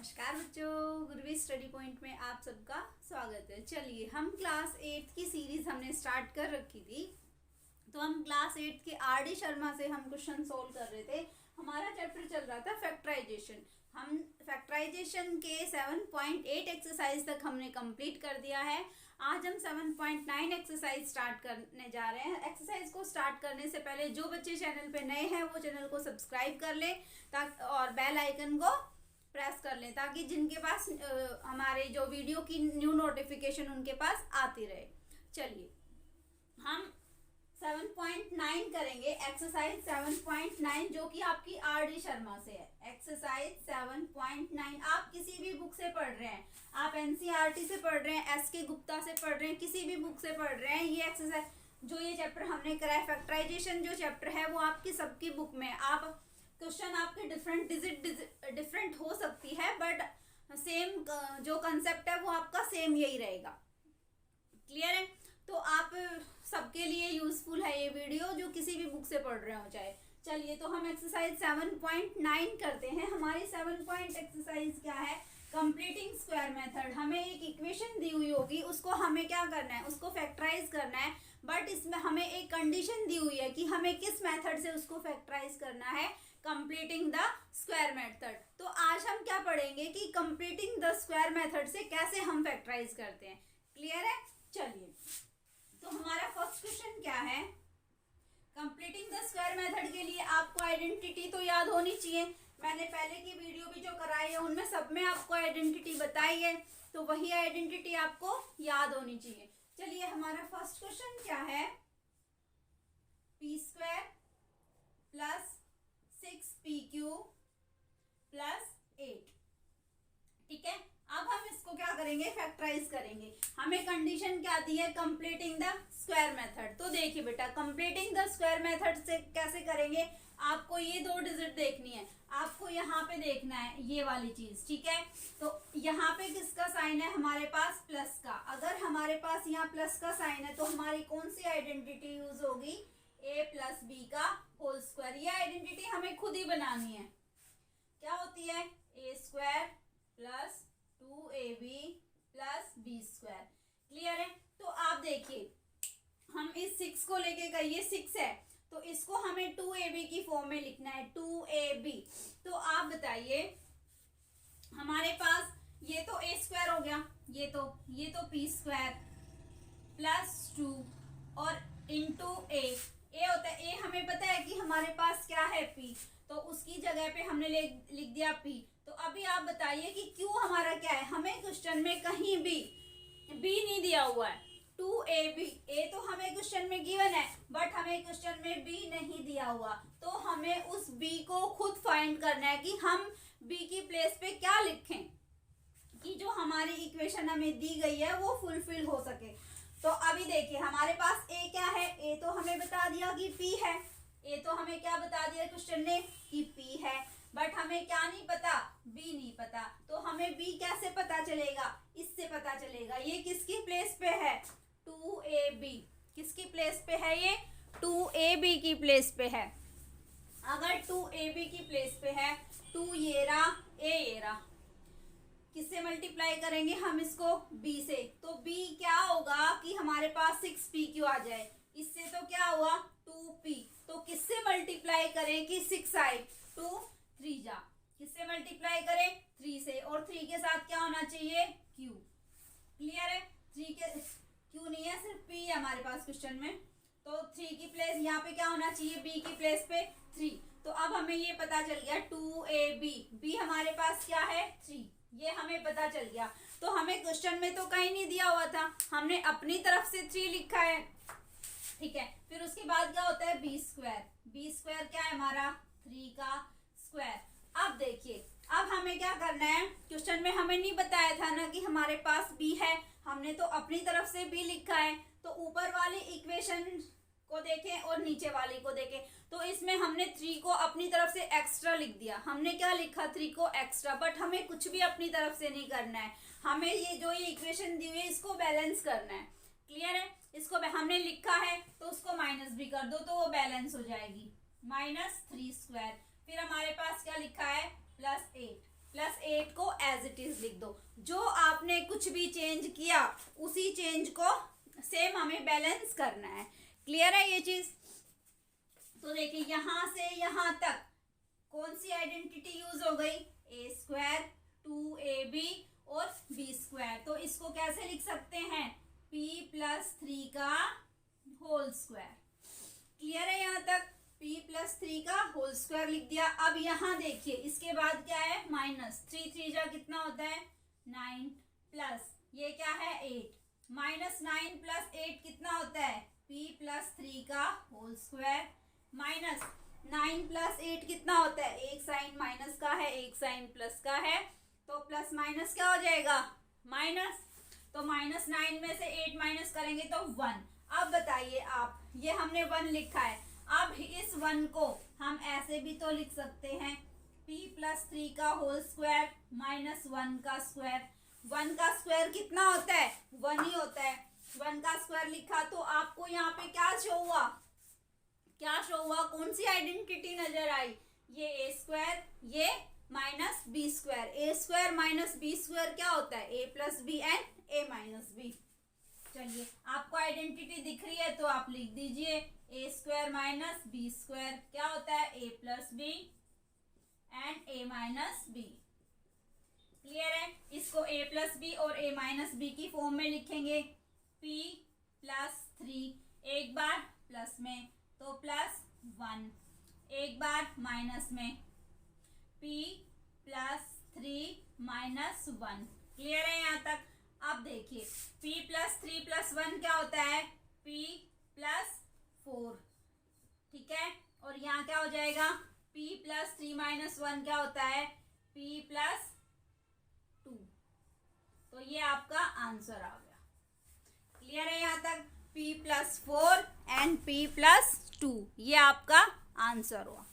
नमस्कार बच्चों, गुरवी study point में आप सबका स्वागत है। चलिए, हम क्लास 8 की सीरीज हमने स्टार्ट कर रखी थी। तो हम क्लास 8 के आर डी शर्मा से हम क्वेश्चन सोल्व कर रहे थे। हमारा चैप्टर चल रहा था फैक्टराइजेशन। हम फैक्टराइजेशन के 7.8 एक्सरसाइज तक हमने कंप्लीट कर दिया है। आज हम 7.9 एक्सरसाइज स्टार्ट करने जा रहे हैं। एक्सरसाइज को स्टार्ट करने से पहले जो बच्चे चैनल पे नए हैं वो चैनल को सब्सक्राइब कर लें ताकि और बेल आइकन को प्रेस कर लें ताकि जिनके पास हमारे जो वीडियो की न्यू नोटिफिकेशन उनके पास आती रहे। चलिए, हम 7.9 करेंगे। एक्सरसाइज 7.9 जो कि आपकी आर डी शर्मा से है। एक्सरसाइज 7.9 आप किसी भी बुक से पढ़ रहे हैं, आप एनसीईआरटी से पढ़ रहे हैं, एसके गुप्ता से पढ़ रहे हैं, किसी भी बुक से पढ़ रहे हैं, ये एक्सरसाइज जो ये चैप्टर हमने करा है फैक्टराइजेशन जो चैप्टर है वो आपकी सबकी बुक में। आप क्वेश्चन आपके डिफरेंट हो सकती है बट सेम जो कंसेप्ट है वो आपका सेम यही रहेगा। क्लियर है? तो आप सबके लिए यूजफुल है ये वीडियो जो किसी भी बुक से पढ़ रहे हो चाहे। चलिए, तो हम एक्सरसाइज 7.9 करते हैं। हमारी 7 पॉइंट एक्सरसाइज क्या है? Completing square method. हमें एक इक्वेशन दी हुई होगी, उसको हमें क्या करना है? उसको फैक्टराइज करना है। बट इसमें हमें एक कंडीशन दी हुई है कि हमें किस मेथड से उसको फैक्टराइज करना है, कंप्लीटिंग द स्क्वायर मेथड। तो आज हम क्या पढ़ेंगे कि कंप्लीटिंग द स्क्वायर मेथड से कैसे हम फैक्टराइज करते हैं। क्लियर है? चलिए, तो हमारा फर्स्ट क्वेश्चन क्या है? कंप्लीटिंग द स्क्वायर मेथड के लिए आपको आइडेंटिटी तो याद होनी चाहिए। मैंने पहले की वीडियो भी जो कराई है उनमें सब में आपको आइडेंटिटी बताई है, तो वही आइडेंटिटी आपको याद होनी चाहिए। चलिए, हमारा फर्स्ट क्वेश्चन क्या है? P square plus 6pq plus 8। ठीक है, अब हम इसको क्या करेंगे? फैक्टराइज करेंगे। हमें कंडीशन क्या दी है? Completing the square method. तो देखिए बेटा, कंप्लीटिंग द स्क्वायर मेथड से कैसे करेंगे? आपको ये दो डिजिट देखनी है, आपको यहाँ पे देखना है ये वाली चीज। ठीक है, तो यहाँ पे किसका साइन है? हमारे पास प्लस का। अगर हमारे पास यहाँ प्लस का साइन है तो हमारी कौन सी आइडेंटिटी यूज होगी? a प्लस बी का होल स्क्वायर। ये आइडेंटिटी हमें खुद ही बनानी है। क्या होती है? a square plus 2ab plus b square. Clear है? तो आप देखिए, हम इस 6 को लेके गए, ये 6 है तो इसको हमें 2ab की फॉर्म में लिखना है, 2ab। तो आप बताइए, हमारे पास ये तो a स्क्वायर हो गया, ये तो p स्क्वायर प्लस 2 और इंटू a होता है। a हमें पता है कि हमारे पास क्या है? p, तो उसकी जगह पे हमने लिख दिया p। तो अभी आप बताइए कि q हमारा क्या है? हमें क्वेश्चन में कहीं भी b नहीं दिया हुआ है। 2ab, a तो हमें क्वेश्चन में गिवन है बट हमें क्वेश्चन में b नहीं दिया हुआ, तो हमें उस b को खुद फाइंड करना है कि हम b की प्लेस पे क्या लिखें कि जो हमारी इक्वेशन हमें दी गई है वो फुलफिल हो सके। तो अभी देखिए, हमारे पास a क्या है? a तो हमें बता दिया कि p है। a तो हमें क्या बता दिया क्वेश्चन ने कि p है, बट हमें क्या नहीं पता? b नहीं पता। तो हमें b कैसे पता चलेगा? इससे पता चलेगा। ये किसकी प्लेस पे है? 2ab। किसकी प्लेस पे है? ये 2ab की प्लेस पे है। अगर 2ab की प्लेस पे है, 2 ये रहा, a ये रहा, किससे मल्टीप्लाई करेंगे हम इसको? b से। तो b क्या होगा कि हमारे पास 6pq आ जाए। इससे तो क्या हुआ? 2p। तो किससे मल्टीप्लाई करें कि 6 आए? 2 3 जा। किससे मल्टीप्लाई करें? 3 से। और 3 के साथ क्या होना चाहिए? q। क्लियर है? 3 के q नहीं है, सिर्फ p है हमारे पास क्वेश्चन में। तो 3 की प्लेस यहाँ पे क्या होना चाहिए? b की प्लेस पे 3। तो अब हमें ये पता चल गया 2ab। b हमारे पास क्या है? 3। ये हमें पता चल गया। तो हमें क्वेश्चन में तो कहीं नहीं दिया हुआ था, हमने अपनी तरफ से 3 लिखा है। ठीक है, फिर उसके बाद क्या होता है? B square. बी स्क्वायर क्या है हमारा? 3 का स्क्वायर। अब देखिए, अब हमें क्या करना है? क्वेश्चन में हमें नहीं बताया था ना कि हमारे पास b है, हमने तो अपनी तरफ से b लिखा है। तो ऊपर वाली इक्वेशन को देखें और नीचे वाली को देखें, तो इसमें हमने 3 को अपनी तरफ से एक्स्ट्रा लिख दिया। हमने क्या लिखा? 3 को एक्स्ट्रा। बट हमें कुछ भी अपनी तरफ से नहीं करना है, हमें ये इक्वेशन दी हुई है इसको बैलेंस करना है। क्लियर है? इसको हमने लिखा है तो उसको माइनस भी कर दो तो वो बैलेंस हो जाएगी। -3 स्क्वायर। फिर हमारे पास क्या लिखा है? +8। प्लस 8 को एज इट इज लिख दो। जो आपने कुछ भी चेंज किया उसी चेंज को सेम हमें बैलेंस करना है। क्लियर है ये चीज? तो देखिए यहां से यहां तक कौन सी आइडेंटिटी यूज हो गई? ए स्क्वायर 2ab और बी स्क्वायर। तो इसको कैसे लिख सकते हैं? p प्लस 3 का होल स्क्वायर। क्लियर है यहाँ तक? p प्लस 3 का होल स्क्वायर लिख दिया। अब यहाँ देखिए इसके बाद क्या है? माइनस 3 जा कितना होता है? 9 प्लस ये क्या है? 8 माइनस 9 प्लस 8 कितना होता है? p प्लस 3 का होल स्क्वायर माइनस 9 प्लस 8 कितना होता है? एक साइन माइनस का है एक साइन प्लस का है, तो प्लस माइनस क्या हो जाएगा? माइनस। तो माइनस 9 में से 8 माइनस करेंगे तो 1। अब बताइए आप, ये हमने 1 लिखा है। अब इस 1 को हम ऐसे भी तो लिख सकते हैं, p प्लस 3 का होल स्क्वायर माइनस 1 का स्क्वायर। 1 का स्क्वायर कितना होता है? 1 ही होता है। 1 का स्क्वायर लिखा तो आपको यहाँ पे क्या शो हुआ? क्या शो हुआ? कौन सी आइडेंटिटी नजर आई? ये ए स्क्वायर, ये minus b square. A square minus b square क्या होता है? A plus b and a minus b. चलिए आपको आइडेंटिटी दिख रही है तो आप लिख दीजिए a square minus b square क्या होता है? A plus b and a minus b. Clear है? इसको ए प्लस बी और ए माइनस बी की फॉर्म में लिखेंगे। p प्लस 3 एक बार प्लस में तो प्लस 1, एक बार माइनस में p प्लस 3 माइनस 1। क्लियर है यहाँ तक? अब देखिए p प्लस 3 प्लस 1 क्या होता है? p plus 4। ठीक है, और यहाँ क्या हो जाएगा? p प्लस 3 माइनस 1 क्या होता है? p plus 2। तो ये आपका आंसर आ गया। क्लियर है यहाँ तक? p plus 4 and p plus 2 ये आपका आंसर हुआ।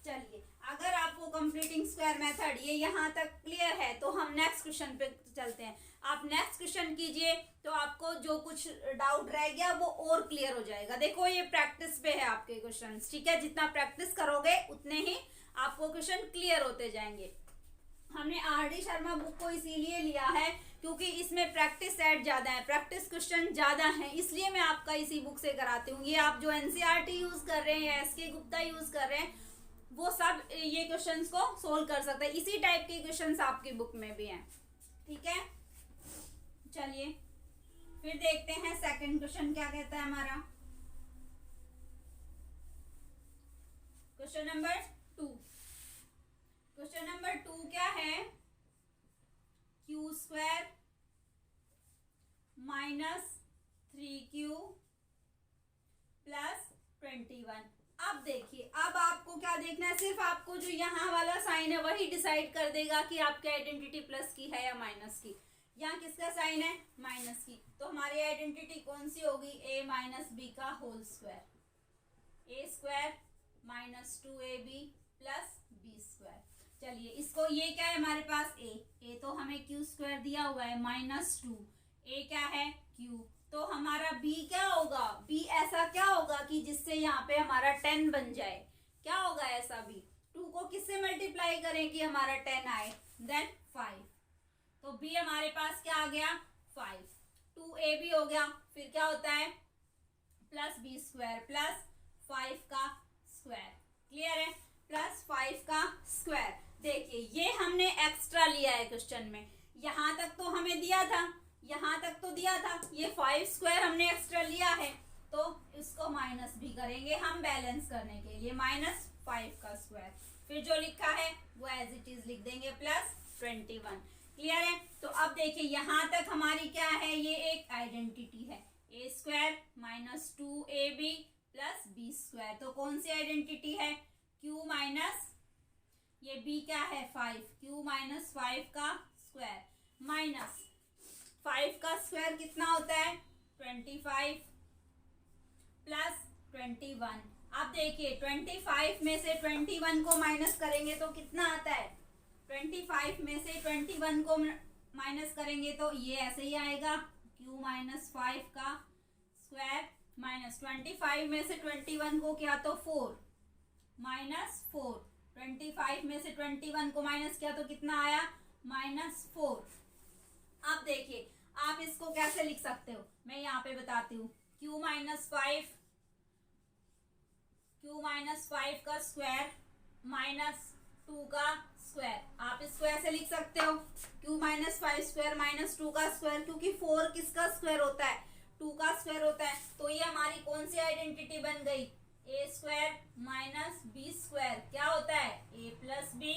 चलिए अगर आपको कंप्लीटिंग स्क्वायर मेथड ये यहाँ तक क्लियर है तो हम नेक्स्ट क्वेश्चन पे चलते हैं। आप नेक्स्ट क्वेश्चन कीजिए तो आपको जो कुछ डाउट रह गया वो और क्लियर हो जाएगा। देखो ये प्रैक्टिस पे है आपके क्वेश्चंस, ठीक है? जितना प्रैक्टिस करोगे उतने ही आपको क्वेश्चन क्लियर होते जाएंगे। हमने आर डी शर्मा बुक को इसीलिए लिया है क्योंकि इसमें प्रैक्टिस सेट ज़्यादा है, प्रैक्टिस क्वेश्चन ज़्यादा हैं, इसलिए मैं आपका इसी बुक से कराती हूँ। ये आप जो एनसीईआरटी यूज़ कर रहे हैं या एसके गुप्ता यूज़ कर रहे हैं वो सब ये क्वेश्चंस को सोल्व कर सकते हैं। इसी टाइप के क्वेश्चंस आपकी बुक में भी हैं। ठीक है, चलिए फिर देखते हैं सेकंड क्वेश्चन क्या कहता है हमारा। Question number 2। क्वेश्चन नंबर 2 क्या है? Q square minus 3q plus 21। अब देखिए, अब आपको क्या देखना है? सिर्फ आपको जो यहाँ वाला साइन है वही डिसाइड कर देगा कि आपकी आइडेंटिटी प्लस की है या माइनस की। यहाँ किसका साइन है? माइनस की। तो हमारी आइडेंटिटी कौन सी होगी? a माइनस बी का whole square. A square minus 2ab plus b square. चलिए इसको, ये क्या है हमारे पास? a तो हमें q स्क्वायर दिया हुआ है माइनस 2, a क्या है? q। तो हमारा b क्या होगा? b ऐसा क्या होगा कि जिससे यहाँ पे हमारा 10 बन जाए? क्या होगा ऐसा b? 2 को किससे मल्टीप्लाई करें कि हमारा 10 आए? देन 5। तो b हमारे पास क्या आ गया? 5। 2ab हो गया, फिर क्या होता है? प्लस बी स्क्वायर प्लस 5 का स्क्वायर। क्लियर है? प्लस 5 का स्क्वायर। देखिए ये हमने एक्स्ट्रा लिया है क्वेश्चन में। यहाँ तक तो हमें दिया था, यहाँ तक तो दिया था, ये 5 स्क्वायर हमने एक्स्ट्रा लिया है तो इसको माइनस भी करेंगे हम बैलेंस करने के लिए। माइनस 5 का स्क्वायर, फिर जो लिखा है वो एज इट इज लिख देंगे प्लस 21। क्लियर है? तो अब देखिए यहाँ तक हमारी क्या है? ये एक आइडेंटिटी है, a square minus 2ab plus b square. तो कौन सी आइडेंटिटी है? q माइनस ये b क्या है? 5। q माइनस 5 का स्क्वायर माइनस 5 का स्क्वायर कितना होता है? 25 प्लस 21। अब देखिए 25 में से 21 को माइनस करेंगे तो कितना आता है? 25 में से 21 को माइनस करेंगे तो ये ऐसे ही आएगा, q माइनस 5 का स्क्वायर माइनस 25 में से 21 को क्या तो 4 माइनस 4 25 में से 21 को माइनस किया तो कितना आया, -4। अब देखिए आप इसको कैसे लिख सकते हो, मैं यहाँ पे बताती हूँ। q माइनस 5 का स्क्वायर -2 का स्क्वायर, आप इसको ऐसे लिख सकते हो, q माइनस 5 स्क्वायर -2 का स्क्वायर, क्योंकि 4 किसका स्क्वायर होता है, 2 का स्क्वायर होता है। तो ये हमारी कौन सी आइडेंटिटी बन गई, a square minus b square क्या होता है, a plus b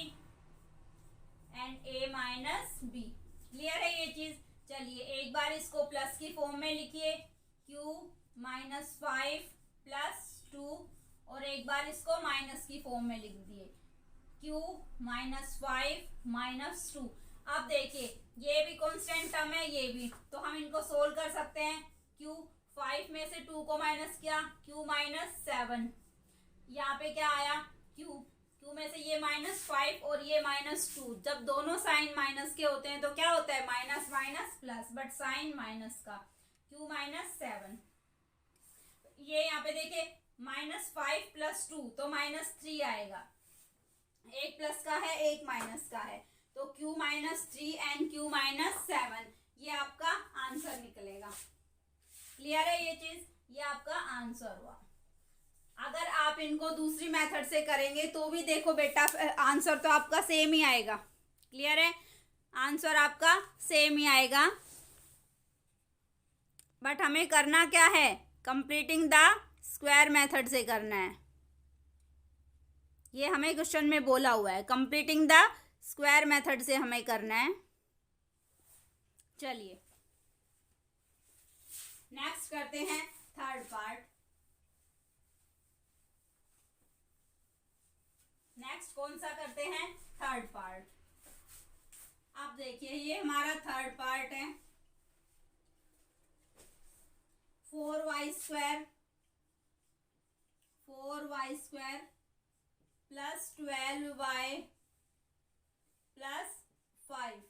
and a minus b. Clear है ये चीज। चलिए एक बार इसको प्लस की फॉर्म में लिखिए, q माइनस 5 प्लस 2, और एक बार इसको माइनस की फॉर्म में लिख दिए, q माइनस 5 माइनस 2। अब देखिए ये भी कांस्टेंट टर्म है, ये भी, तो हम इनको सोल्व कर सकते हैं। q 5 में से 2 को माइनस किया, q माइनस 7, यहाँ पे क्या आया, q में से ये -5 और ये -2, जब दोनों साइन माइनस के होते हैं तो क्या होता है, minus minus plus, but sign minus का, q माइनस 7। ये यहाँ पे देखिए -5 प्लस 2 तो -3 आएगा, एक प्लस का है एक माइनस का है, तो q minus 3 and q minus 7, ये आपका आंसर निकलेगा। क्लियर है ये चीज, ये आपका आंसर हुआ। अगर आप इनको दूसरी मेथड से करेंगे तो भी देखो बेटा आंसर तो आपका सेम ही आएगा। क्लियर है, आंसर आपका सेम ही आएगा, बट हमें करना क्या है, कंप्लीटिंग द स्क्वायर मेथड से करना है। ये हमें क्वेश्चन में बोला हुआ है, कंप्लीटिंग द स्क्वायर मेथड से हमें करना है। चलिए नेक्स्ट करते हैं थर्ड पार्ट। नेक्स्ट कौन सा करते हैं, थर्ड पार्ट। अब देखिए ये हमारा थर्ड पार्ट है, 4y square plus 12y plus 5।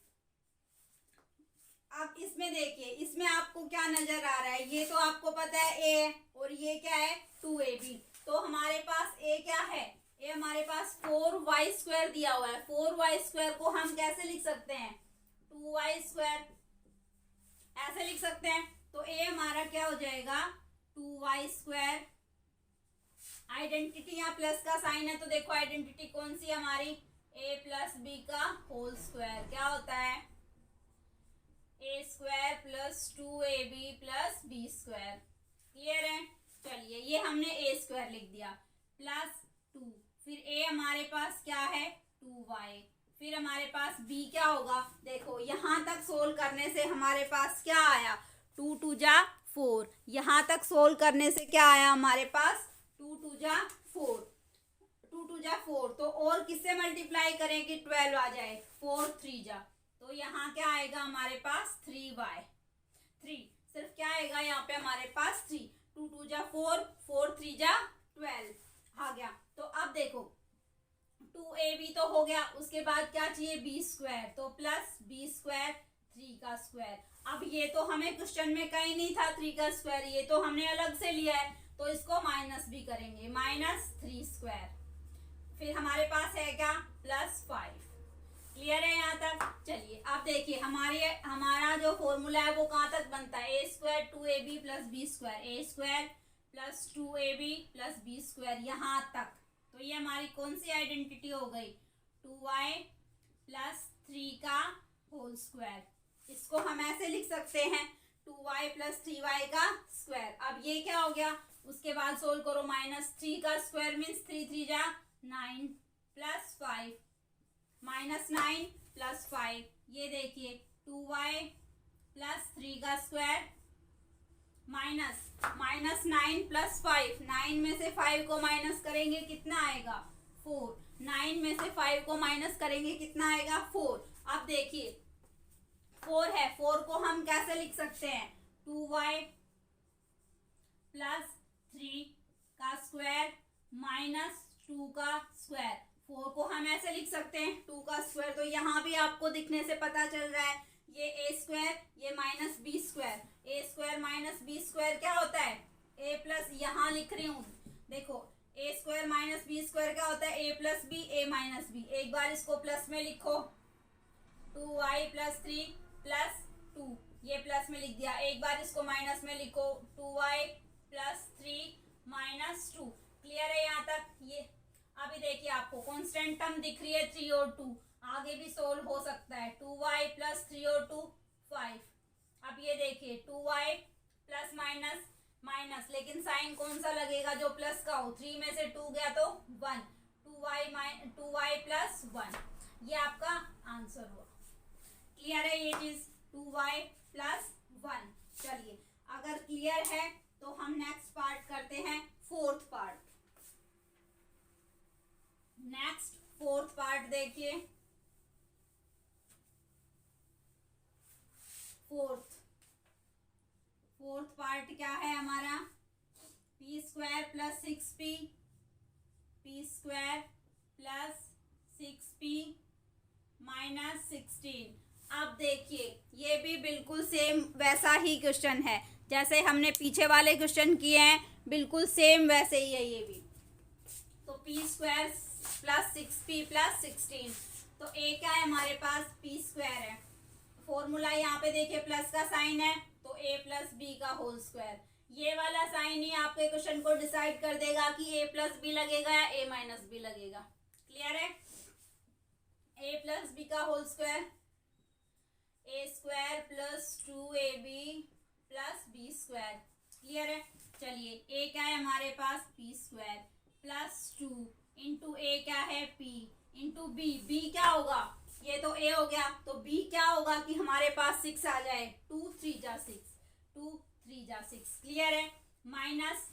अब इसमें देखिए, इसमें आपको क्या नजर आ रहा है, ये तो आपको पता है a और ये क्या है 2ab, तो हमारे पास a क्या है, ये हमारे पास 4y स्क्वायर दिया हुआ है। 4y स्क्वायर को हम कैसे लिख सकते हैं, 2y स्क्वायर ऐसे लिख सकते हैं। तो a हमारा क्या हो जाएगा 2y स्क्वायर, आइडेंटिटी यहाँ प्लस का साइन है तो देखो आइडेंटिटी कौन सी हमारी, a प्लस बी का होल स्क्वायर क्या होता है, a square plus 2ab plus b square. Clear है, चलिए ये हमने a स्क्वायर लिख दिया प्लस 2, फिर a हमारे पास क्या है 2y, फिर हमारे पास b क्या होगा, देखो यहाँ तक सोल्व करने से हमारे पास क्या आया 2 2 जा 4, यहाँ तक सोल्व करने से क्या आया हमारे पास 2 2 जा 4, 2 2 जा 4, तो और किससे मल्टीप्लाई करेंगे 12 आ जाए, 4 3 जा, तो यहाँ क्या आएगा हमारे पास 3y, 3 सिर्फ क्या आएगा यहाँ पे हमारे पास 3, 2 2 जा 4, 4 3 जा 12 आ गया। तो अब देखो 2ab तो हो गया, उसके बाद क्या चाहिए b स्क्वायर, तो प्लस b स्क्वायर 3 का स्क्वायर। अब ये तो हमें क्वेश्चन में कहीं नहीं था 3 का स्क्वायर, ये तो हमने अलग से लिया है, तो इसको माइनस भी करेंगे, -3 स्क्वायर, फिर हमारे पास है क्या +5। क्लियर है यहाँ तक। चलिए अब देखिए हमारा जो फॉर्मूला है वो कहाँ तक बनता है, a square 2ab plus b square, a square plus 2ab plus b square यहाँ तक। तो ये हमारी कौन सी आइडेंटिटी हो गई 2y प्लस 3 का होल स्क्वायर। इसको हम ऐसे लिख सकते हैं 2y प्लस 3y का स्क्वायर। अब ये क्या हो गया, उसके बाद सोल्व करो, -3 का स्क्वायर मीन्स 3 3 जा 9 प्लस 5, -9 प्लस 5, ये देखिए 2y प्लस 3 का स्क्वायर -9 प्लस 5, 9 में से 5 को माइनस करेंगे कितना आएगा 4, 9 में से 5 को माइनस करेंगे कितना आएगा 4। अब देखिए 4 है, 4 को हम कैसे लिख सकते हैं 2y प्लस 3 का स्क्वायर -2 का स्क्वायर। 4 को हम ऐसे लिख सकते हैं 2 का स्क्वायर, तो यहाँ भी आपको दिखने से पता चल रहा है ये a स्क्वायर ये minus b square, a square minus b square क्या होता है a प्लस, यहाँ लिख रही हूँ देखो ए स्क्वायर माइनस बी स्क्वायर क्या होता है, a plus b a minus b. एक बार इसको प्लस में लिखो, 2y प्लस 3 प्लस 2, ये प्लस में लिख दिया। एक बार इसको माइनस में लिखो, 2y प्लस 3 माइनस 2। क्लियर है यहाँ तक? ये अभी देखिए आपको कांस्टेंट टर्म दिख रही है 3 और 2, आगे भी सोल्व हो सकता है। 2y प्लस 3 और 2 5। अब ये देखिए 2y प्लस माइनस माइनस, लेकिन साइन कौन सा लगेगा, जो प्लस का हो। 3 में से 2 गया तो 1, 2y प्लस 1, ये आपका आंसर हुआ। क्लियर है ये चीज, 2y प्लस 1। चलिए अगर क्लियर है तो हम नेक्स्ट पार्ट करते हैं, fourth part. Next fourth part देखिए, फोर्थ पार्ट क्या है हमारा, P square plus 6p, P square plus 6p minus 16। अब देखिए ये भी बिल्कुल सेम वैसा ही क्वेश्चन है जैसे हमने पीछे वाले क्वेश्चन किए हैं, बिल्कुल सेम वैसे ही है ये भी। तो P square plus 6p plus 16, तो ए क्या है हमारे पास, पी स्क्वायर है। फॉर्मूला यहाँ पे देखिए प्लस का साइन है, तो ए प्लस बी का होल स्क्वायर। ये वाला साइन ही आपके क्वेश्चन को डिसाइड कर देगा कि ए प्लस बी लगेगा या ए माइनस बी लगेगा। क्लियर है? ए प्लस बी का whole square, a square plus 2ab plus b square. Clear है? चलिए ए क्या है हमारे पास, p square plus 2 into a क्या है, पी इंटू बी। बी क्या होगा, ये तो ए हो गया, तो बी क्या होगा कि हमारे पास 6 आ जाए, 2 3 जा 6, 2 3 जा 6। क्लियर है? माइनस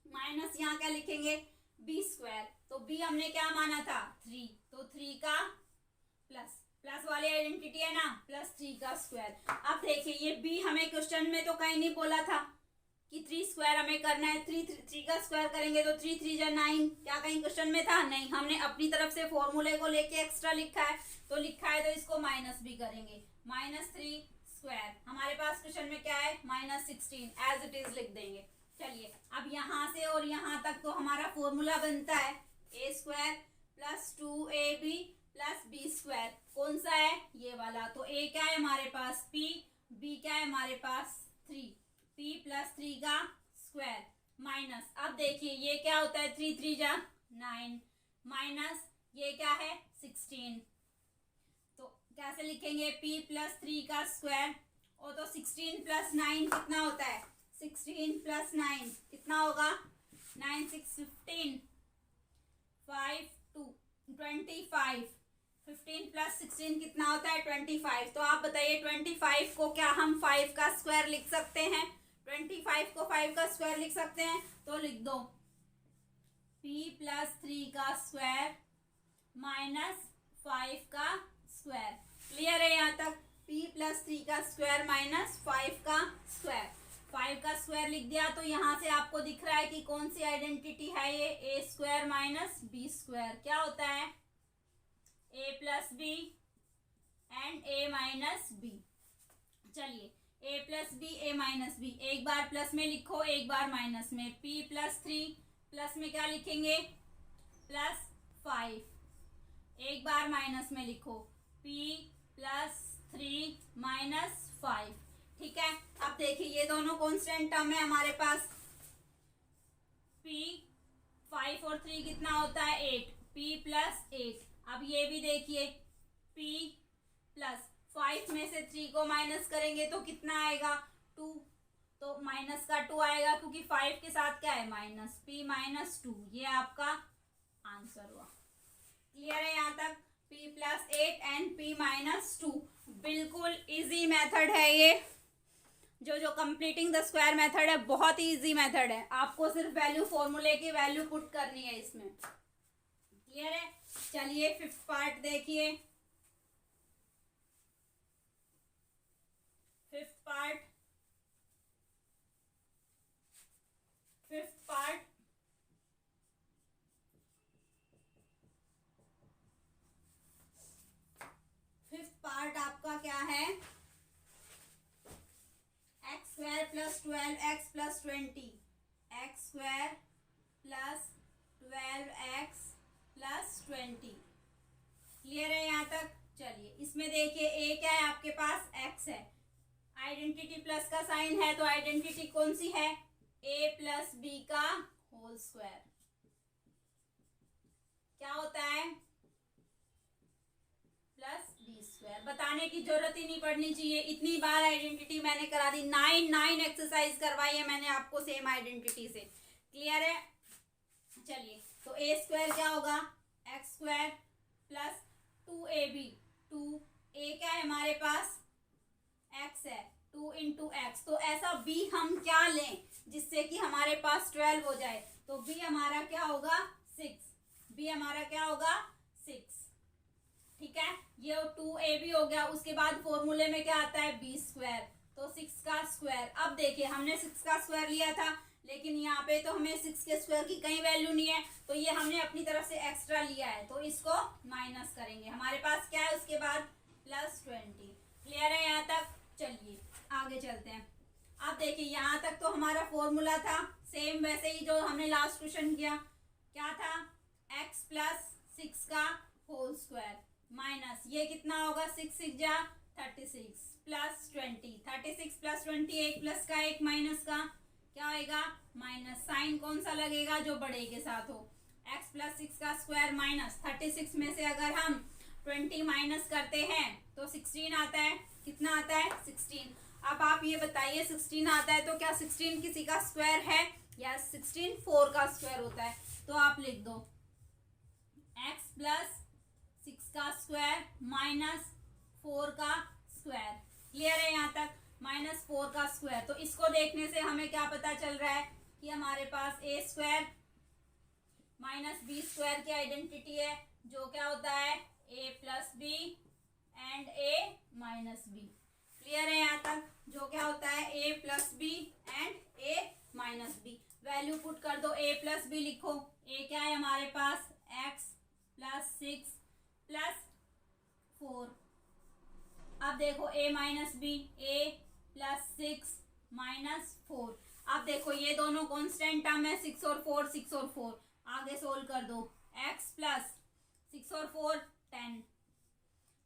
माइनस यहाँ क्या लिखेंगे, बी स्क्वायर, तो बी हमने क्या माना था 3, तो 3 का प्लस, प्लस वाली आइडेंटिटी है ना, प्लस 3 का स्क्वायर। अब देखिए ये बी हमें क्वेश्चन में तो कहीं नहीं बोला था कि 3 स्क्वायर हमें करना है, 3 का स्क्वायर करेंगे तो 3 3 जा 9, क्या कहीं क्वेश्चन में था? नहीं, हमने अपनी तरफ से फॉर्मूले को लेके एक्स्ट्रा लिखा है, तो लिखा है तो इसको माइनस भी करेंगे। माइनस 3 स्क्वायर, हमारे पास क्वेश्चन में क्या है, माइनस 16, एज इट इज लिख देंगे। चलिए अब यहाँ से और यहाँ तक तो हमारा फॉर्मूला बनता है a square plus 2ab plus b square. कौन सा है, ये वाला। तो ए क्या है हमारे पास, पी, बी क्या है हमारे पास 3, p प्लस 3 का स्क्वायर माइनस, अब देखिए ये क्या होता है, 3 3 जा 9 माइनस ये क्या है 16, तो कैसे लिखेंगे, p प्लस 3 का स्क्वायर, और तो 16 प्लस 9 कितना होता है, 16 प्लस 9 कितना होगा, 9 6 15, 5 2 25, 15 प्लस 16 कितना होता है 25। तो आप बताइए 25 को क्या हम 5 का स्क्वायर लिख सकते हैं, 25 को 5 का स्क्वायर लिख सकते हैं, तो लिख दो p प्लस 3 का स्क्वायर माइनस 5 का स्क्वायर। क्लियर है यहाँ तक, p प्लस 3 का स्क्वायर माइनस 5 का स्क्वायर। 5 का स्क्वायर लिख दिया, तो यहाँ से आपको दिख रहा है कि कौन सी आइडेंटिटी है ये, a square minus b square. क्या होता है, a plus b and a minus b. चलिए a plus b a minus b, एक बार प्लस में लिखो एक बार माइनस में। p प्लस 3 प्लस में क्या लिखेंगे, प्लस 5, एक बार माइनस में लिखो p प्लस 3 माइनस 5। ठीक है, अब देखिए ये दोनों कांस्टेंट टर्म है हमारे पास, p 5 और 3 कितना होता है 8, p प्लस 8। अब ये भी देखिए p प्लस 5 में से 3 को माइनस करेंगे तो कितना आएगा 2, तो माइनस का 2 आएगा क्योंकि 5 के साथ क्या है माइनस, p माइनस 2, ये आपका आंसर हुआ। क्लियर है यहाँ तक, p plus 8 and p minus 2। बिल्कुल इजी मेथड है ये, जो कंप्लीटिंग द स्क्वायर मेथड है, बहुत ही इजी मेथड है। आपको सिर्फ वैल्यू, फॉर्मूले की वैल्यू पुट करनी है इसमें। क्लियर है? चलिए फिफ्थ पार्ट देखिए, फिफ्थ पार्ट आपका क्या है, x square plus 12 x plus 20, x square plus clear है यहाँ तक? चलिए इसमें देखिए ए क्या है आपके पास, एक्स है, आइडेंटिटी प्लस का साइन है, तो आइडेंटिटी कौन सी है, ए प्लस बी का होल स्क्वायर। क्या होता है, प्लस बी स्क्वायर। बताने की जरूरत ही नहीं पड़नी चाहिए, इतनी बार आइडेंटिटी मैंने करा दी, 9 एक्सरसाइज करवाई है मैंने आपको सेम आइडेंटिटी से। क्लियर है? चलिए तो ए स्क्वायर क्या होगा, x square plus 2ab, 2a क्या है हमारे पास, x है, 2 इंटू एक्स। तो ऐसा b हम क्या लें जिससे कि हमारे पास 12 हो जाए, तो b हमारा क्या होगा 6, b हमारा क्या होगा 6। ठीक है, ये 2ab हो गया। उसके बाद फॉर्मूले में क्या आता है, b स्क्वायर, तो 6 का स्क्वायर। अब देखिए हमने 6 का स्क्वायर लिया था, लेकिन यहाँ पे तो हमें 6 के स्क्वायर की कहीं वैल्यू नहीं है, तो ये हमने अपनी तरफ से एक्स्ट्रा लिया है, तो इसको माइनस करेंगे। हमारे पास क्या है उसके बाद, प्लस 20। क्लियर है यहाँ तक? चलिए आगे चलते हैं। अब देखिए यहाँ तक तो हमारा फॉर्मूला था सेम वैसे ही जो हमने लास्ट क्वेश्चन किया। क्या था, x प्लस 6 का होल स्क्वायर माइनस ये कितना होगा, 6 6 जा 36 प्लस 20, 36 प्लस 20, एक प्लस का एक माइनस का क्या आएगा, माइनस। साइन कौन सा लगेगा, जो बड़े के साथ हो। x प्लस 6 का स्क्वायर माइनस 36 में से अगर हम 20 माइनस करते हैं तो 16 आता है। कितना आता है, 16। अब आप ये बताइए 16 आता है तो क्या 16 किसी का स्क्वायर है, या 16 4 का स्क्वायर होता है? तो आप लिख दो x प्लस 6 का स्क्वायर माइनस 4 का स्क्वायर। क्लियर है यहाँ तक, माइनस 4 का स्क्वायर। तो इसको देखने से हमें क्या पता चल रहा है कि हमारे पास a square minus b square की आइडेंटिटी है, जो क्या होता है, a plus b and a minus b. Clear है यहाँ तक, जो क्या होता है, a plus b and a minus b. Value put कर दो, ए प्लस बी लिखो, ए क्या है हमारे पास, एक्स प्लस 6 प्लस 4। अब देखो a minus b, a plus 6 minus 4। अब देखो ये दोनों कॉन्स्टेंट टर्म है, 6 और 4, 6 और 4। आगे सोल्व कर दो, x प्लस 6 और 4 10।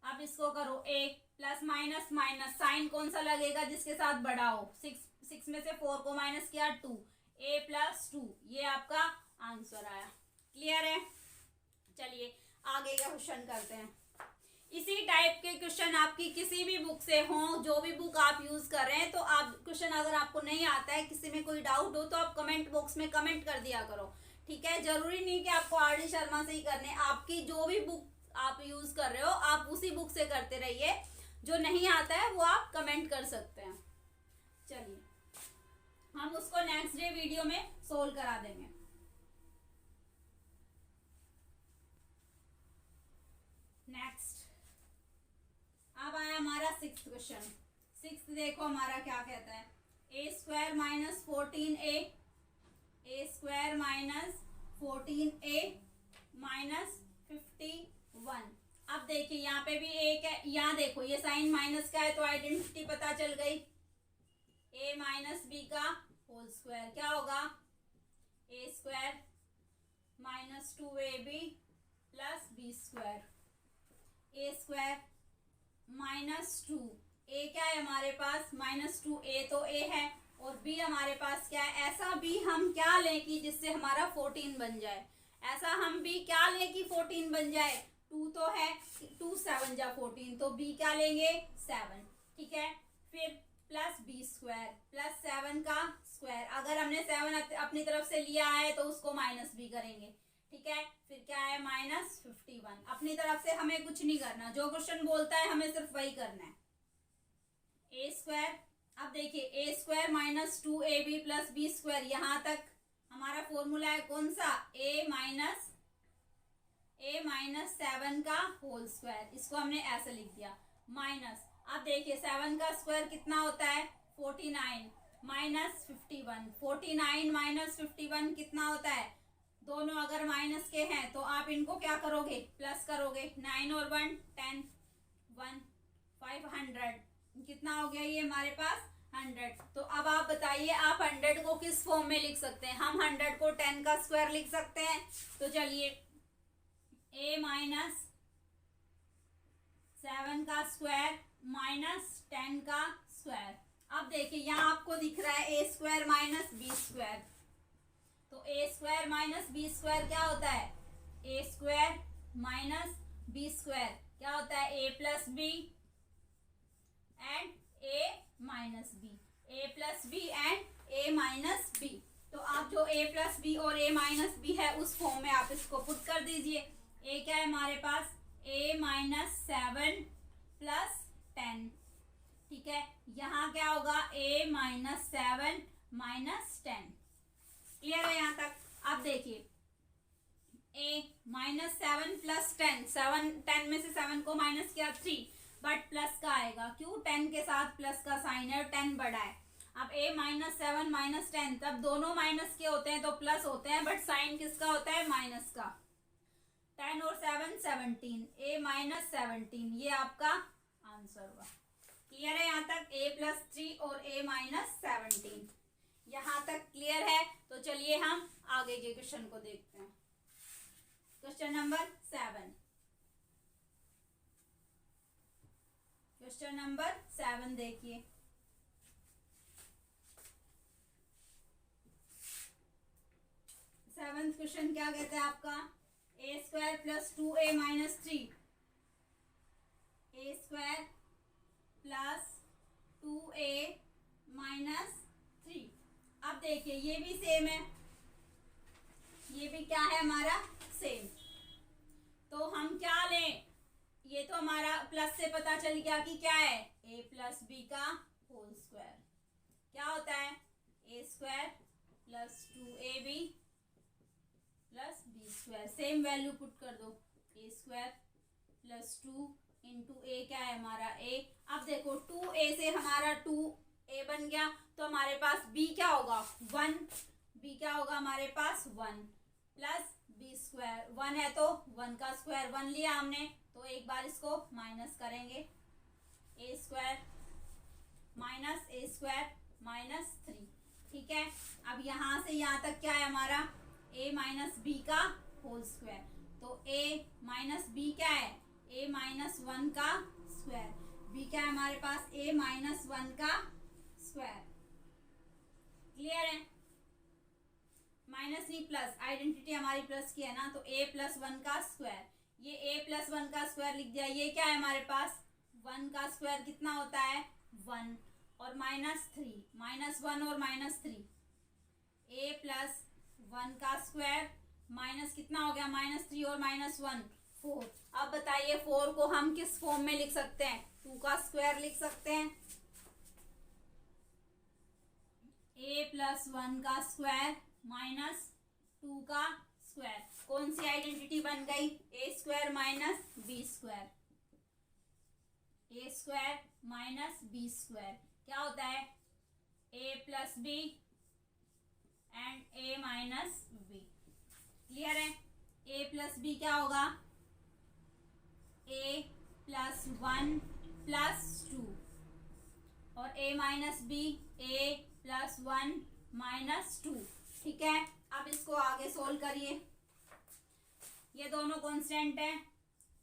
अब इसको करो a plus minus minus, sign कौन सा लगेगा जिसके साथ बड़ा हो, 6 में से 4 को माइनस किया 2, a प्लस 2। ये आपका आंसर आया। क्लियर है? चलिए आगे का क्वेश्चन करते हैं। इसी टाइप के क्वेश्चन आपकी किसी भी बुक से हो, जो भी बुक आप यूज कर रहे हैं, तो आप क्वेश्चन अगर आपको नहीं आता है, किसी में कोई डाउट हो, तो आप कमेंट बॉक्स में कमेंट कर दिया करो। ठीक है, जरूरी नहीं कि आपको आर.डी. शर्मा से ही करने, आपकी जो भी बुक आप यूज कर रहे हो आप उसी बुक से करते रहिए। जो नहीं आता है वो आप कमेंट कर सकते हैं। चलिए हम उसको नेक्स्ट डे वीडियो में सोल्व करा देंगे। नेक्स्ट अब आया हमारा 6th क्वेश्चन। 6th देखो हमारा क्या कहता है, a square minus 14a, A square minus 14a minus 51। अब देखिए यहाँ पे भी एक है, यहाँ देखो ये साइन माइनस का है तो आइडेंटिटी पता चल गई, a माइनस बी का होल स्क्वायर क्या होगा, a square minus 2ab plus b square. A square minus 2, a क्या है हमारे पास, माइनस 2, ए तो ए है, और बी हमारे पास क्या है, ऐसा बी हम क्या लें कि जिससे हमारा 14 बन जाए। ऐसा हम बी क्या लें कि 14 बन जाए, 2 तो है, 2 7 जा 14, तो बी क्या लेंगे 7। ठीक है, फिर प्लस बी स्क्वायर प्लस 7 का स्क्वायर। अगर हमने 7 अपनी तरफ से लिया है तो उसको माइनस बी करेंगे। ठीक है, फिर क्या है माइनस 51। अपनी तरफ से हमें कुछ नहीं करना, जो क्वेश्चन बोलता है हमें सिर्फ वही करना है। ए स्क्वायर, अब देखिए a square minus 2ab plus b square, यहाँ तक हमारा फॉर्मूला है कौन सा, ए माइनस 7 का होल स्क्वायर। इसको हमने ऐसे लिख दिया माइनस। अब देखिए 7 का स्क्वायर कितना होता है 49 माइनस 51। 49 माइनस 51 कितना होता है, दोनों अगर माइनस के हैं तो आप इनको क्या करोगे, प्लस करोगे। 9 और 1 10, 1 500, कितना हो गया ये हमारे पास 100। तो अब आप बताइए आप 100 को किस फॉर्म में लिख सकते हैं। हम 100 को 10 का स्क्वायर लिख सकते हैं। तो चलिए a माइनस 7 का स्क्वायर माइनस 10 का स्क्वायर। अब देखिए यहाँ आपको दिख रहा है a square minus b square, तो a square minus b square क्या होता है, a square minus b square क्या होता है, a plus b and a minus b, a plus b and a minus b. तो आप जो ए प्लस बी और ए माइनस बी है उस फॉर्म में आप इसको पुट कर दीजिए। ए क्या है हमारे पास, ए माइनस 7 प्लस 10, ठीक है। यहाँ क्या होगा, ए माइनस 7 माइनस 10। क्लियर है यहाँ तक। अब देखिए ए माइनस 7 प्लस 10, 10 में से 7 को माइनस किया 3, बट प्लस का आएगा, क्यों, 10 के साथ प्लस का साइन है और 10 बड़ा है। अब ए माइनस 7 माइनस 10, तब दोनों माइनस के होते हैं तो प्लस होते हैं, बट साइन किसका होता है, माइनस का। 10 और 7 17, ए माइनस 17, ये आपका आंसर हुआ। क्लियर है यहाँ तक, ए प्लस 3 और ए माइनस 17, यहाँ तक क्लियर है। तो चलिए हम आगे के क्वेश्चन को देखते हैं। क्वेश्चन नंबर 7, क्वेश्चन नंबर 7 देखिए। सेवंथ क्वेश्चन क्या कहते हैं आपका, ए स्क्वायर प्लस 2a माइनस 3, ए स्क्वायर प्लस 2a माइनस 3। अब देखिए ये भी सेम है, ये भी क्या है हमारा, सेम। तो हम क्या लें, ये तो हमारा प्लस से पता चल गया कि क्या है, a प्लस बी का होल स्क्वायर क्या होता है, a square plus 2ab plus b square. Same value put कर दो, a square plus 2 into a क्या है हमारा a। अब देखो 2a से हमारा 2a बन गया, तो हमारे पास b क्या होगा, 1, b क्या होगा हमारे पास 1 प्लस बी स्क्वायर, 1 है तो 1 का स्क्वायर 1 लिया हमने, तो एक बार इसको माइनस करेंगे, ए स्क्वायर माइनस 3, ठीक है। अब यहाँ से यहाँ तक क्या है हमारा, a माइनस बी का होल स्क्वायर, तो a माइनस बी क्या है, a माइनस 1 का स्क्वायर, b क्या है हमारे पास, a माइनस 1 का स्क्वायर। क्लियर है, माइनस नहीं प्लस, आइडेंटिटी हमारी प्लस की है ना, तो a प्लस 1 का स्क्वायर, ये a प्लस 1 का स्क्वायर लिख दिया। ये क्या है हमारे पास, 1 का स्क्वायर कितना होता है 1, और माइनस 3, माइनस 1 और माइनस 3, a प्लस 1 का स्क्वायर माइनस कितना हो गया, माइनस 3 और माइनस 1 4। अब बताइए 4 को हम किस फॉर्म में लिख सकते हैं, 2 का स्क्वायर लिख सकते हैं, a प्लस 1 का स्क्वायर माइनस 2 का स्क्वायर। कौन सी आइडेंटिटी बन गई, a square minus b square, a square minus b square क्या होता है, a plus b and a minus b. Clear है, a प्लस बी क्या होगा, a प्लस 1 प्लस 2, और a minus b a plus 1 minus 2, ठीक है। अब इसको आगे सोल्व करिए, ये दोनों कांस्टेंट है,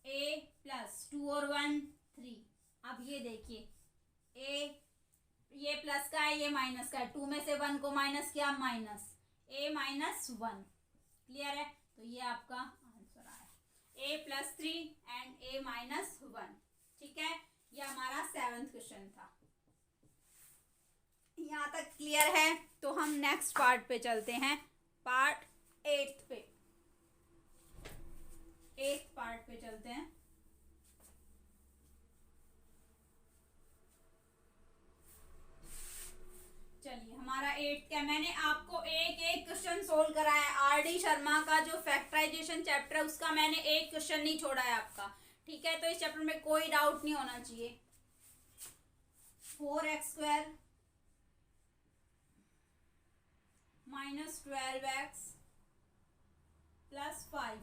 a प्लस 2 और 1 3। अब ये देखिए a, ये प्लस का है ये माइनस का है, 2 में से 1 को माइनस किया माइनस, a माइनस 1। क्लियर है, तो ये आपका आंसर आया, a plus 3 and a minus 1, ठीक है। ये हमारा 7th क्वेश्चन था। यहाँ तक क्लियर है, तो हम नेक्स्ट पार्ट पे चलते हैं, पार्ट 8 पे, 8th पार्ट पे चलते हैं। चलिए हमारा 8 क्या, मैंने आपको एक एक क्वेश्चन सोल्व कराया है। आर.डी. शर्मा का जो फैक्टराइजेशन चैप्टर है उसका मैंने एक क्वेश्चन नहीं छोड़ा है आपका, ठीक है। तो इस चैप्टर में कोई डाउट नहीं होना चाहिए। 4x² minus 12x plus 5।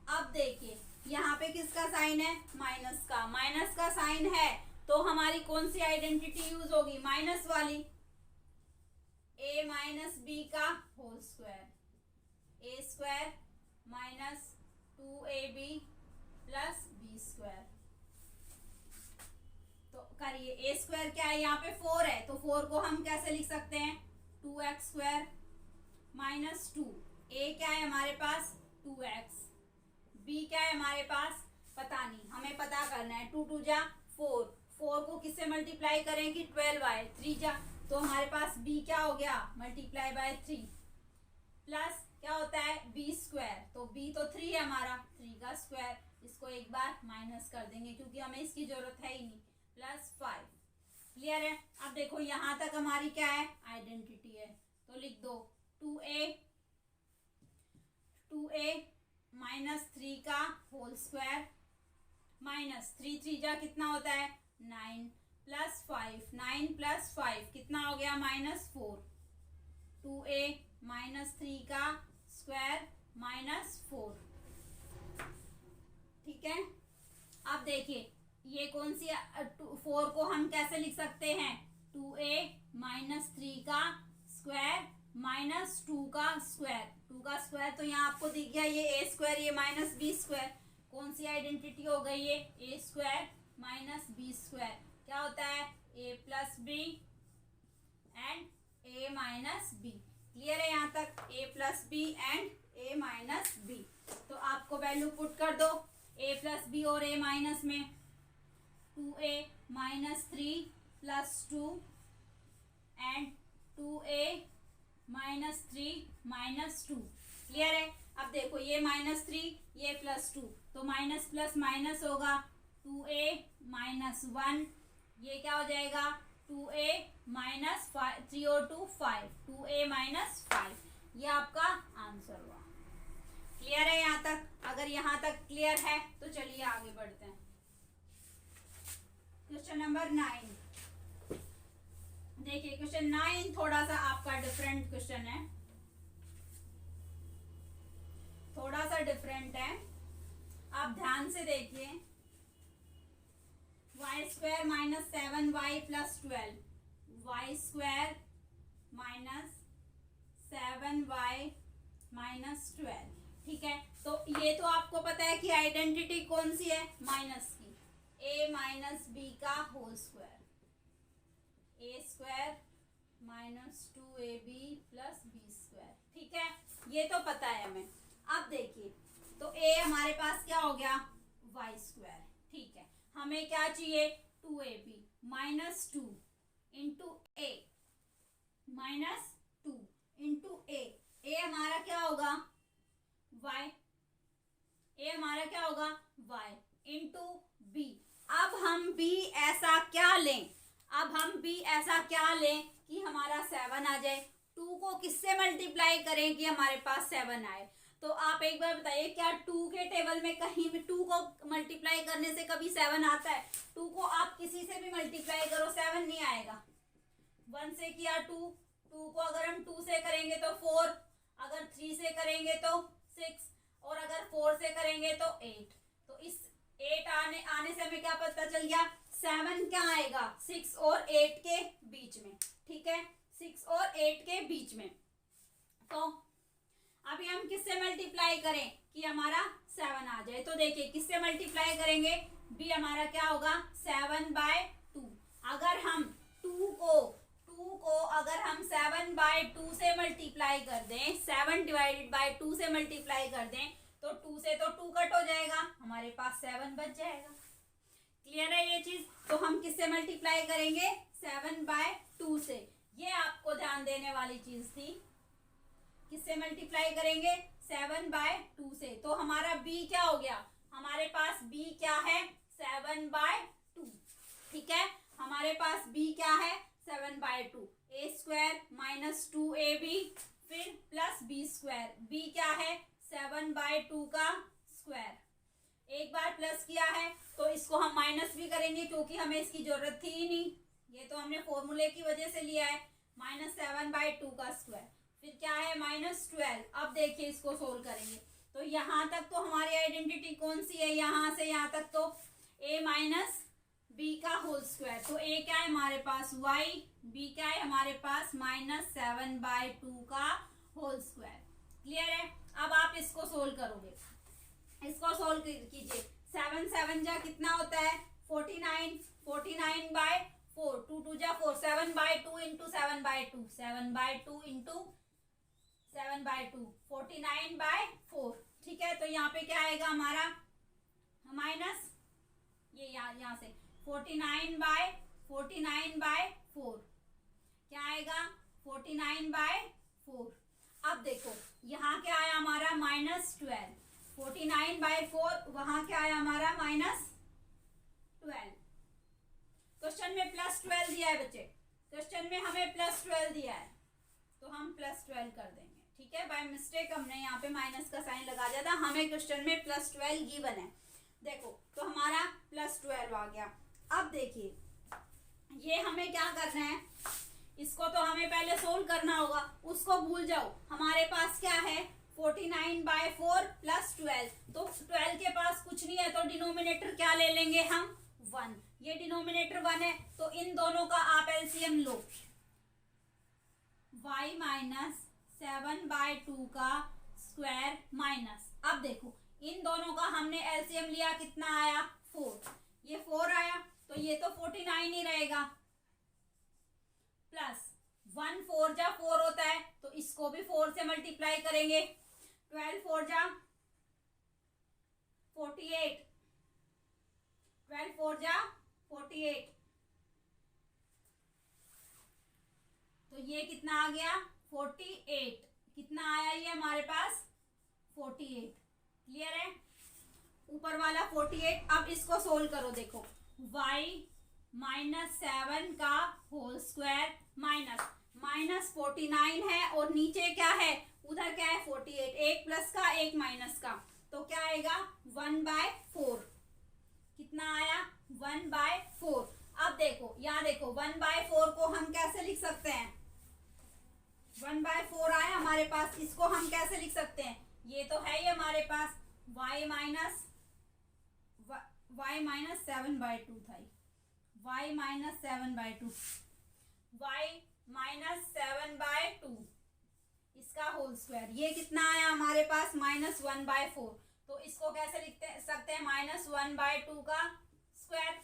अब देखिए यहाँ पे किसका साइन है, माइनस का, माइनस का साइन है तो हमारी कौन सी आइडेंटिटी यूज होगी, माइनस वाली, a माइनस बी का whole square, a square minus 2ab plus b square. ये ए स्क्वायर क्या है, यहाँ पे 4 है, तो 4 को हम कैसे लिख सकते हैं, 2x² माइनस 2। ए क्या है हमारे पास, 2x। बी क्या है हमारे पास, पता नहीं, हमें पता करना है। 2 2 जा 4, 4 को किससे मल्टीप्लाई करेंगे, 12 3 जा, तो हमारे पास b क्या हो गया, मल्टीप्लाई बाय 3 प्लस क्या होता है b², तो b तो 3 है हमारा, 3 का स्क्वायर, इसको एक बार माइनस कर देंगे क्योंकि हमें इसकी जरूरत है ही नहीं, प्लस 5। क्लियर है। अब देखो यहाँ तक हमारी क्या है, आइडेंटिटी है, तो लिख दो 2a माइनस 3 का होल स्क्वायर माइनस 3 3 जा कितना होता है 9 प्लस 5, 9 प्लस 5 कितना हो गया -4। 2a माइनस 3 का स्क्वायर माइनस 4। ठीक है। अब देखिए ये कौन सी 4 को हम कैसे लिख सकते हैं, 2a माइनस 3 का स्क्वायर माइनस 2 का स्क्वायर। 2 का स्क्वायर तो यहाँ आपको दिख गया, ये a स्क्वायर, ये माइनस b स्क्वायर, कौन सी आइडेंटिटी हो गई, ये a square minus b square क्या होता है, a plus b and a minus b। Clear है यहाँ तक, a plus b and a minus b। तो आपको वैल्यू पुट कर दो a प्लस b और a माइनस में, 2a minus 3 plus 2 and 2a minus 3 minus 2। Clear है। अब देखो ये -3 ये +2, तो माइनस प्लस माइनस होगा, 2a माइनस 1, ये क्या हो जाएगा 2a माइनस 3 और 2 5, 2a माइनस 5, ये आपका आंसर हुआ। क्लियर है यहाँ तक। अगर यहाँ तक क्लियर है तो चलिए आगे बढ़ते हैं। क्वेश्चन नंबर 9 देखिए, क्वेश्चन 9 थोड़ा सा आपका डिफरेंट क्वेश्चन है, थोड़ा सा डिफरेंट है, आप ध्यान से देखिए। y² minus 7y plus 12, y² minus 7y minus 12। ठीक है, तो ये तो आपको पता है कि आइडेंटिटी कौन सी है, माइनस की, a माइनस b का whole square, a² minus 2ab plus b²। ठीक है, ये तो पता है हमें। अब देखिए, तो a हमारे पास क्या हो गया, y²। ठीक है, हमें क्या चाहिए, 2ab minus 2 into a minus 2 into a हमारा क्या होगा y, a हमारा क्या होगा y इंटू b। अब हम b ऐसा क्या लें, अब हम b ऐसा क्या लें कि हमारा 7 आ जाए। 2 को किससे मल्टीप्लाई करें कि हमारे पास 7 आए, तो आप एक बार बताइए, क्या 2 के टेबल में कहीं भी 2 को मल्टीप्लाई करने से कभी 7 आता है? 2 को आप किसी से भी मल्टीप्लाई करो 7 नहीं आएगा। 1 से किया 2, 2 को अगर हम 2 से करेंगे तो 4, अगर 3 से करेंगे तो 6, और अगर 4 से करेंगे तो 8। तो इस 8 आने से हमें क्या पता चल गया, 7 क्या आएगा 6 और 8 के बीच में। ठीक है, 6 और 8 के बीच में। तो अभी हम किससे मल्टीप्लाई करें कि हमारा 7 आ जाए, तो देखिए किससे मल्टीप्लाई करेंगे, b हमारा क्या होगा 7/2। अगर हम 2 को अगर हम 7/2 से मल्टीप्लाई कर दें, 7 डिवाइडेड बाय 2 से मल्टीप्लाई कर दें, तो 2 से तो 2 कट हो जाएगा, हमारे पास 7 बच जाएगा। क्लियर है ये चीज। तो हम किससे मल्टीप्लाई करेंगे, 7/2 से। ये आपको ध्यान देने वाली चीज थी, किससे मल्टीप्लाई करेंगे, 7/2 से। तो हमारा b क्या हो गया, हमारे पास b क्या है 7/2। ठीक है, हमारे पास b क्या है 7/2, a² माइनस 2ab फिर प्लस b², b क्या है 7/2 का स्क्वायर। एक बार प्लस किया है तो इसको हम माइनस भी करेंगे क्योंकि हमें इसकी जरूरत थी ही नहीं, ये तो हमने फॉर्मूले की वजह से लिया है, -7/2 का स्क्वायर, फिर क्या है -12। अब देखिए इसको सोल्व करेंगे तो यहाँ तक तो हमारी आइडेंटिटी कौन सी है, यहाँ से यहाँ तक तो a माइनस b का होल स्क्वायर। तो a क्या है हमारे पास y, b क्या है हमारे पास -7/2 का होल स्क्वायर। क्लियर है। अब आप इसको सोल्व करोगे, इसको सोल्व कीजिए, 7 7 जा कितना होता है 49, 49/4, 2 2 जा 4, 7/2 इंटू 7/2, 7/2 इंटू 7/2, 49/4। ठीक है, तो यहाँ पे क्या आएगा हमारा माइनस, ये यहाँ से 49/4 क्या आएगा 49/4। अब देखो यहाँ क्या आया हमारा -12, 49/4 वहां क्या आया हमारा -12। क्वेश्चन में +12 दिया है बच्चे, क्वेश्चन में हमें +12 दिया है तो हम +12 कर देंगे। ठीक है, बाय मिस्टेक हमने यहाँ पे माइनस का साइन लगा दिया था, हमें क्वेश्चन में +12 गिवन है। देखो तो हमारा +12 आ गया। अब देखिए ये हमें क्या करना है, इसको तो हमें पहले सोल्व करना होगा, उसको भूल जाओ। हमारे पास क्या है 49/4 + 12, तो 12 के पास कुछ नहीं है तो डिनोमिनेटर क्या ले लेंगे हम 1। ये डिनोमिनेटर 1 है तो इन दोनों का आप एलसीएम लो, y - 7/2 का स्क्वायर माइनस। अब देखो इन दोनों का हमने एलसीएम लिया, कितना आया 4, ये 4 आया तो ये तो 49 ही रहेगा, प्लस 1 4 जा 4 होता है तो इसको भी 4 से मल्टीप्लाई करेंगे, 12 4 जा 48, 12 4 जा 48, तो ये कितना आ गया 48। कितना आया ये हमारे पास 48। क्लियर है, ऊपर वाला 48। अब इसको सोल्व करो, देखो y - 7 का होल स्क्वायर माइनस -49 है और नीचे क्या है उधर क्या है 48, एक प्लस का एक माइनस का, तो क्या आएगा 1/4। कितना आया 1/4। अब देखो यहाँ देखो 1/4 को हम कैसे लिख सकते हैं, 1/4 आया हमारे पास, इसको हम कैसे लिख सकते हैं, ये तो है ही हमारे पास y - 7/2 था, y - 7/2, y - 7/2 इसका होल स्क्वायर, ये कितना आया हमारे पास -1/4, तो इसको कैसे लिख सकते हैं -1/2 का स्क्वायर,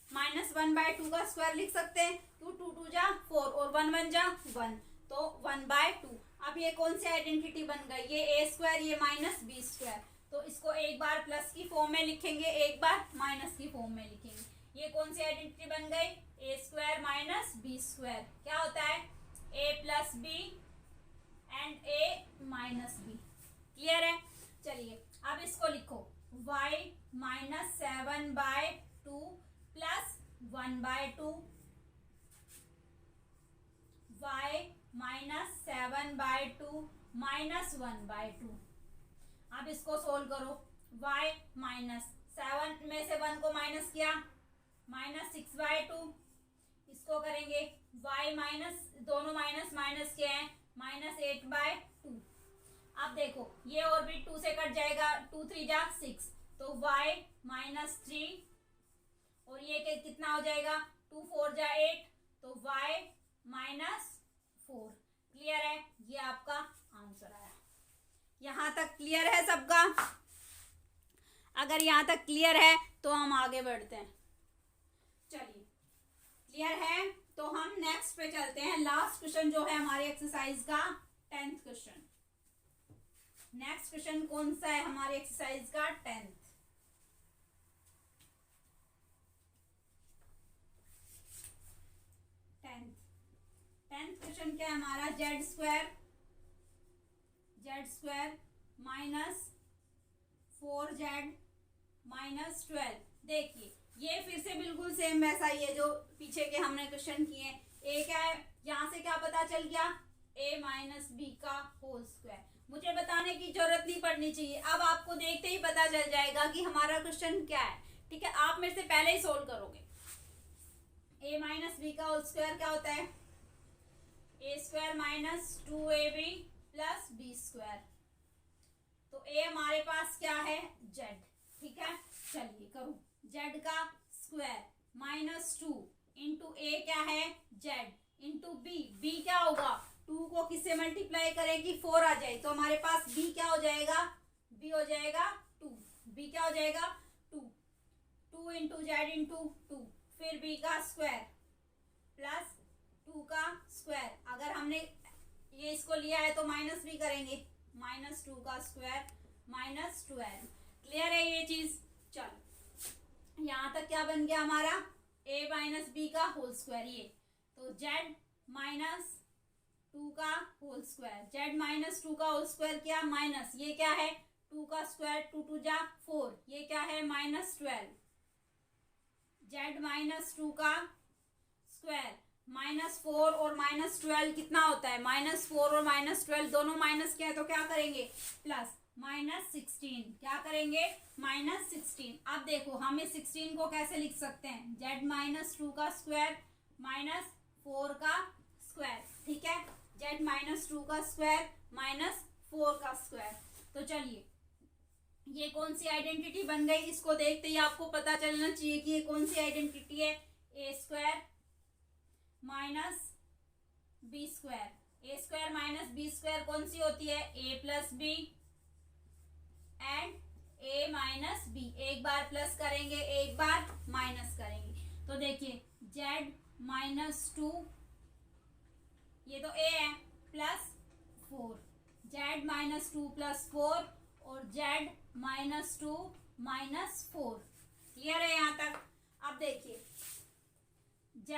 -1/2 का स्क्वायर लिख सकते हैं, 2 2 2 जा 4 और 1 1 जा 1, तो 1/2। अब ये कौन सी आइडेंटिटी बन गई, ये a², ये -b², तो इसको एक बार प्लस की फॉर्म में लिखेंगे, एक बार माइनस की फॉर्म में लिखेंगे। ये कौन सी आइडेंटिटी बन गई, a² - b², क्या होता है a + b and a - b। Clear है, चलिए अब इसको लिखो y - 7/2 + 1/2, y - 7/2 - 1/2। अब इसको सोल्व करो, y -7 में से 1 को माइनस किया -6/2, इसको करेंगे y दोनों माइनस के हैं -8/2। अब देखो ये और भी 2 से कट जाएगा, 2 3 जा 6, तो y -3 और ये कितना हो जाएगा 2 4 जा 8, तो y -4। क्लियर है, ये आपका आंसर आया। यहां तक क्लियर है सबका? अगर यहां तक क्लियर है तो हम आगे बढ़ते हैं। चलिए क्लियर है तो हम नेक्स्ट पे चलते हैं। लास्ट क्वेश्चन जो है हमारे एक्सरसाइज का 10th क्वेश्चन। नेक्स्ट क्वेश्चन कौन सा है हमारे एक्सरसाइज का 10th? क्वेश्चन क्या है हमारा, z² -4z -12। देखिए ये फिर से बिल्कुल सेम वैसा ही है जो पीछे के हमने क्वेश्चन किए। ए क्या है, यहाँ से क्या पता चल गया a - b का होल स्क्वायर। मुझे बताने की जरूरत नहीं पड़नी चाहिए, अब आपको देखते ही पता चल जाएगा कि हमारा क्वेश्चन क्या है। ठीक है, आप मेरे से पहले ही सोल्व करोगे। a - b का होल स्क्वायर क्या होता है, a² - 2ab + b²। तो a हमारे पास क्या है z। ठीक है, चलिए करो, z का स्क्वायर -2 इंटू a क्या है z इंटू b। b क्या होगा, 2 को किससे मल्टीप्लाई करें कि 4 आ जाए, तो हमारे पास b क्या हो जाएगा, b हो जाएगा 2। b क्या हो जाएगा 2 इंटू z इंटू 2, फिर b का स्क्वायर प्लस 2 का स्क्वायर, अगर हमने ये इसको लिया है तो माइनस भी करेंगे, -2 का स्क्वायर -12। क्लियर है ये चीज। चलो यहाँ तक क्या बन गया हमारा, a माइनस बी का होल स्क्वायर, ये तो z माइनस 2 का होल स्क्वायर, z माइनस 2 का होल स्क्वायर क्या माइनस, ये क्या है 2 का स्क्वायर, 2 2 जा 4, ये क्या है -12, z माइनस 2 का स्क्वायर -4 और -12 कितना होता है, -4 और -12 दोनों माइनस के हैं तो क्या करेंगे प्लस, -16, क्या करेंगे -16। अब देखो हम इस 16 को कैसे लिख सकते हैं, z माइनस 2 का स्क्वायर -4 का स्क्वायर, ठीक है, z माइनस 2 का स्क्वायर -4 का स्क्वायर। तो चलिए ये कौन सी आइडेंटिटी बन गई, इसको देखते ही आपको पता चलना चाहिए कि ये कौन सी आइडेंटिटी है, a square minus b square, a square minus b square कौन सी होती है, a plus b and a minus b, एक बार प्लस करेंगे एक बार माइनस करेंगे, तो देखिए z माइनस 2, ये तो a है, प्लस 4, z माइनस 2 प्लस 4 और z माइनस 2 माइनस 4। क्लियर है यहाँ तक। अब देखिए z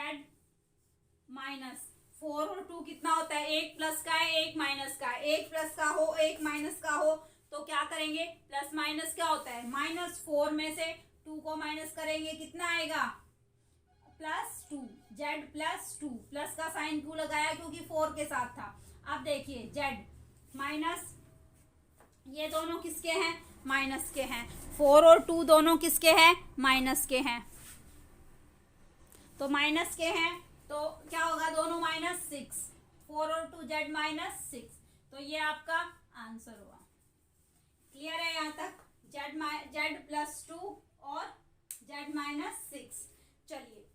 माइनस 4 और 2 कितना होता है, एक प्लस का है एक माइनस का है, एक प्लस का हो एक माइनस का हो तो क्या करेंगे, प्लस माइनस क्या होता है, -4 में से 2 को माइनस करेंगे कितना आएगा +2, z प्लस 2, प्लस का साइन क्यों लगाया, क्योंकि 4 के साथ था। अब देखिए z माइनस, ये दोनों किसके हैं माइनस के हैं, 4 और 2 दोनों किसके हैं माइनस के हैं, तो माइनस के हैं तो क्या होगा, दोनों -6, 4 और 2 z -6, तो ये आपका आंसर हुआ। क्लियर है यहाँ तक, z प्लस 2 और z -6। चलिए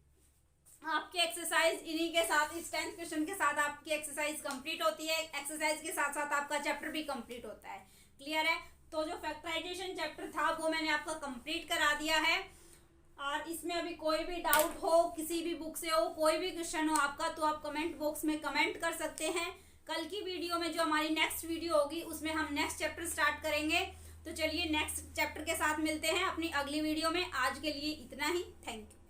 आपकी एक्सरसाइज इन्हीं के साथ, इस 10th क्वेश्चन के साथ आपकी एक्सरसाइज कंप्लीट होती है, एक्सरसाइज के साथ साथ आपका चैप्टर भी कंप्लीट होता है। क्लियर है, तो जो फैक्टराइजेशन चैप्टर था वो मैंने आपका कंप्लीट करा दिया है, और इसमें अभी कोई भी डाउट हो, किसी भी बुक से हो, कोई भी क्वेश्चन हो आपका, तो आप कमेंट बॉक्स में कमेंट कर सकते हैं। कल की वीडियो में जो हमारी नेक्स्ट वीडियो होगी उसमें हम नेक्स्ट चैप्टर स्टार्ट करेंगे। तो चलिए नेक्स्ट चैप्टर के साथ मिलते हैं अपनी अगली वीडियो में। आज के लिए इतना ही, थैंक यू।